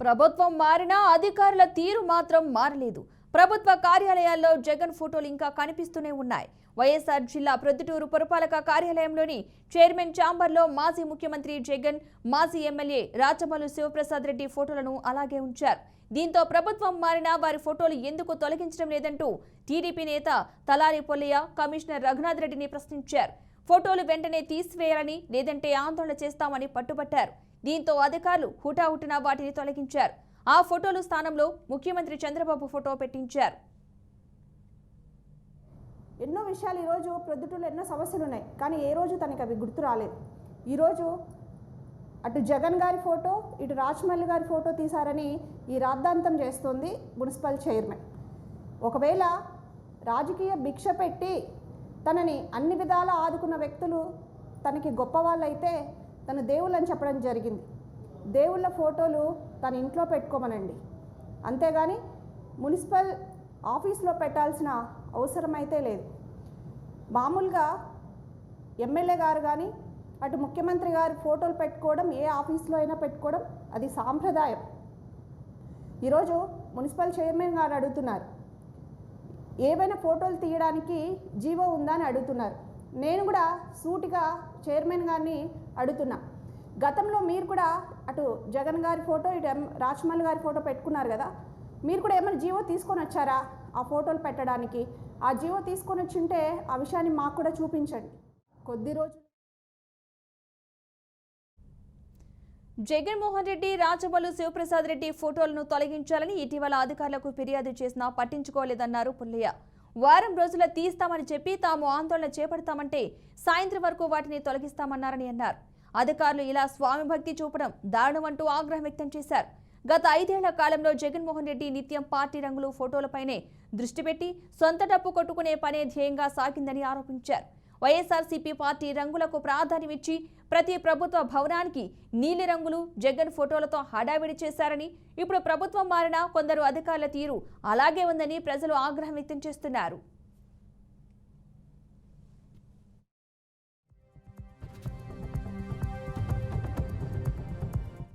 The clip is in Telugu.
ప్రభుత్వం మారినా అధికారుల తీరు మాత్రం మారలేదు. ప్రభుత్వ కార్యాలయాల్లో జగన్ ఫోటోలు ఇంకా కనిపిస్తూనే ఉన్నాయి. వైఎస్ఆర్ జిల్లా ప్రొద్దుటూరు పురపాలక కార్యాలయంలోని చైర్మన్ ఛాంబర్లో మాజీ ముఖ్యమంత్రి జగన్, మాజీ ఎమ్మెల్యే రాచమల్లు శివప్రసాద్ రెడ్డి ఫోటోలను అలాగే ఉంచారు. దీంతో ప్రభుత్వం మారినా వారి ఫోటోలు ఎందుకు తొలగించడం లేదంటూ టీడీపీ నేత తలారి పొల్లయ్య కమిషనర్ రఘునాథ్ రెడ్డిని ప్రశ్నించారు. ఫోటోలు వెంటనే తీసివేయాలని, లేదంటే ఆందోళన చేస్తామని పట్టుబట్టారు. దీంతో అధికారులు హుటాహుటిన వాటిని తొలగించారు. ఆ ఫోటోలు స్థానంలో ముఖ్యమంత్రి చంద్రబాబు ఫోటో పెట్టించారు. ఎన్నో విషయాలు ఈరోజు ప్రొద్దుటూరులో ఎన్నో సమస్యలు ఉన్నాయి, కానీ ఏ రోజు తనకి అవి గుర్తు రాలేదు. ఈరోజు అటు జగన్ గారి ఫోటో, ఇటు రాచమల్లి గారి ఫోటో తీశారని ఈ రాద్ధాంతం చేస్తుంది మున్సిపల్ చైర్మన్. ఒకవేళ రాజకీయ భిక్ష పెట్టి తనని అన్ని విధాలా ఆదుకున్న వ్యక్తులు తనకి గొప్ప వాళ్ళైతే తను దేవుళ్ళని చెప్పడం జరిగింది. దేవుళ్ళ ఫోటోలు తన ఇంట్లో పెట్టుకోమనండి, అంతేగాని మున్సిపల్ ఆఫీస్లో పెట్టాల్సిన అవసరం అయితే లేదు. మామూలుగా ఎమ్మెల్యే గారు కానీ అటు ముఖ్యమంత్రి గారి ఫోటోలు పెట్టుకోవడం, ఏ ఆఫీస్లో అయినా పెట్టుకోవడం అది సాంప్రదాయం. ఈరోజు మున్సిపల్ చైర్మన్ గారు అడుగుతున్నారు, ఏవైనా ఫోటోలు తీయడానికి జీవో ఉందా అని అడుగుతున్నారు. నేను కూడా సూటిగా చైర్మన్ గారిని అడుగుతున్నా, గతంలో మీరు కూడా అటు జగన్ గారి ఫోటో, ఇటు రాచమల్లి గారి ఫోటో పెట్టుకున్నారు కదా, మీరు కూడా ఏమైనా జీవో తీసుకొని వచ్చారా ఆ ఫోటోలు పెట్టడానికి? ఆ జీవో తీసుకొని వచ్చింటే ఆ విషయాన్ని మాకు కూడా చూపించండి. కొద్ది రోజులు జగన్మోహన్ రెడ్డి, రాచమల్లు శివప్రసాద్ రెడ్డి ఫోటోలను తొలగించాలని ఇటీవల అధికారులకు ఫిర్యాదు చేసినా పట్టించుకోలేదన్నారు పుల్లయ్య. వారం రోజుల తీస్తామని చెప్పి తాము ఆందోళన చేపడతామంటే సాయంత్రం వరకు వాటిని తొలగిస్తామన్నారని అన్నారు. అధికారులు ఇలా స్వామి భక్తి చూపడం దారుణమంటూ ఆగ్రహం వ్యక్తం చేశారు. గత 5 ఏళ్ల కాలంలో జగన్మోహన్ రెడ్డి నిత్యం పార్టీ రంగులు, ఫోటోలపైనే దృష్టి పెట్టి సొంత డప్పు కొట్టుకునే పనే ధ్యేయంగా సాగిందని ఆరోపించారు. వైఎస్ఆర్సీపీ పార్టీ రంగులకు ప్రాధాన్యమిచ్చి ప్రతి ప్రభుత్వ భవనానికి నీలి రంగులు, జగన్ ఫోటోలతో హడావిడి చేశారని, ఇప్పుడు ప్రభుత్వం మారినా కొందరు అధికారుల తీరు అలాగే ఉందని ప్రజలు ఆగ్రహం వ్యక్తం చేస్తున్నారు.